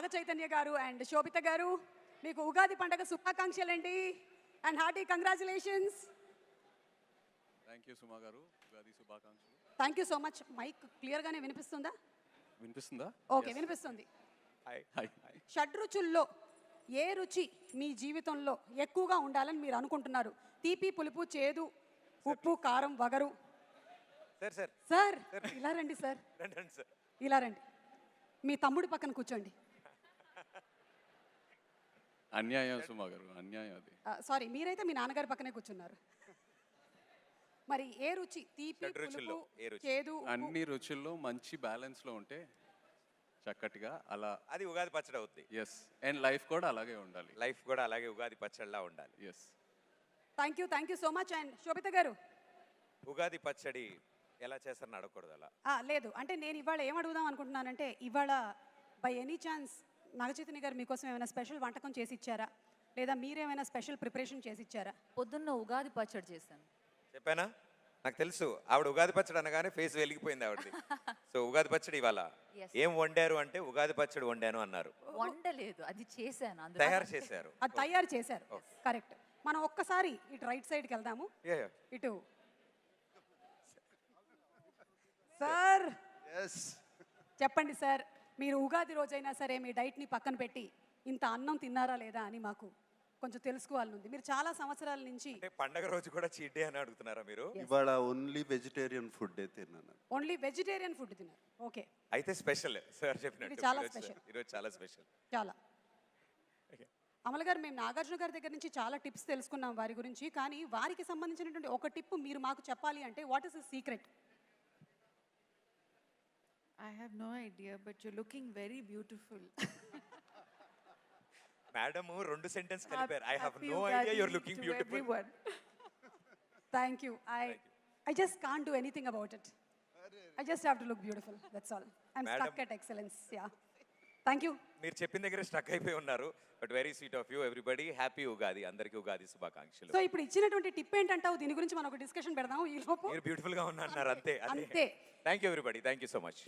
నాగ చైతన్య గారు అండ్ శోభిత గారు, మీకు ఉగాది పండుగ శుభాకాంక్షలండి and hearty congratulations. Thank you Suma garu, Ugadi శుభాకాంక్షలు. Thank you so much. Mike క్లియర్గానే వినిపిస్తుందా? వినిపిస్తుందా? ఓకే, వినిపిస్తుంది. హాయ్. షడ్రుచుల్లో ఏ రుచి మీ జీవితంలో ఎక్కువగా ఉండాలని మీరు అనుకుంటున్నారు? తీపి, పులుపు, చేదు, ఉప్పు, కారం, వగరు. సార్ ఇలా రండి సార్, ఇలా రండి. మీ తమ్ముడి పక్కన కూర్చోండి. అన్యాయం సుమా గారు, అన్యాయం అది. సారీ, మీరైతే మీ నాన్నగారి పక్కనే కూర్చున్నారు. మరి ఏ రుచి? తీపి, పులుపు, చేదు, అన్ని రుచుల్లో మంచి బ్యాలెన్స్ లో ఉంటే చక్కటిగా అలా అది ఉగాది పచ్చడి అవుతుంది. ఎస్, అండ్ లైఫ్ కూడా అలాగే ఉండాలి. లైఫ్ కూడా అలాగే ఉగాది పచ్చడిలా ఉండాలి. Yes. Thank you so much. And Sobhita garu, Ugadi పచ్చడి ఎలా చేస్తారని అడగకూడదు అలా. లేదు అంటే నేను ఇవాళ ఏం అడుగుదాం అనుకుంటున్నానంటే, ఇవాళ బై ఎనీ ఛాన్స్ నాగచైతన్య గారు మీకోసం ఏమైనా స్పెషల్ వంటకం చేసి ఇచ్చారా, లేదా మీరేమైనా స్పెషల్ ప్రిపరేషన్ చేసి ఇచ్చారా? పొద్దున్న ఉగాది పచ్చడి చేశాను. చెప్పానా? నాకు తెలుసు, ఆవిడ ఉగాది పచ్చడి అనగానే ఫేస్ వెలిగిపోయింది ఆవిడది. సో ఉగాది పచ్చడి ఇవాళ ఏం వండారు అంటే ఉగాది పచ్చడి వండాను అన్నారు. వండలేదు, అది చేశాను. తయారు చేశారు. అది తయారు చేశారు, కరెక్ట్. మనం ఒక్కసారి ఇటు రైట్ సైడ్కి వెళ్దాము. ఇటు సార్ చెప్పండి సార్, మీరు ఉగాది రోజైనా సరే మీ డైట్ని పక్కన పెట్టి ఇంత అన్నం తిన్నారా లేదా అని మాకు కొంచెం తెలుసుకోవాలని ఉంది. మీరు చాలా సంవత్సరాల నుంచి పండగ రోజు కూడా చీట్ డే అని అడుగుతున్నారా మీరు? ఇవాళ ఓన్లీ వెజిటేరియన్ ఫుడ్ తిన్నాను. ఓన్లీ వెజిటేరియన్ ఫుడ్ తిన్నారు. ఓకే, అయితే స్పెషల్ సార్ చెప్పినట్టు చాలా స్పెషల్. ఈరోజు చాలా స్పెషల్. చాలా. అమల గారు, మేము నాగార్జున గారి దగ్గర నుంచి చాలా టిప్స్ తెలుసుకున్నాం వారి గురించి. కానీ వారికి సంబంధించినటువంటి ఒక టిప్ మీరు మాకు చెప్పాలి అంటే, what is the secret? I have no idea, but you're looking very beautiful. Madam రెండు సెంటెన్స్ కలిపారు. I have Happy no Ugadi idea you're looking to beautiful. everyone. Thank you. I just can't do anything about it. I just have to look beautiful. That's all. I'm Madam. stuck at excellence. Yeah. Thank you. మీరు చెప్పిన దగ్గర stuck అయిపోయి ఉన్నారు. But very sweet of you. Everybody happy Ugadi. అందరికీ ఉగాది శుభాకాంక్షలు. So ఇప్పుడు ఇచ్చినటువంటి tip ఏంటంటావు? దీని గురించి మనం ఒక డిస్కషన్ పెడదాం ఈ లోపు. మీరు బ్యూటిఫుల్ గా ఉన్నారు అంతే. అంతే. Thank you everybody. Thank you so much.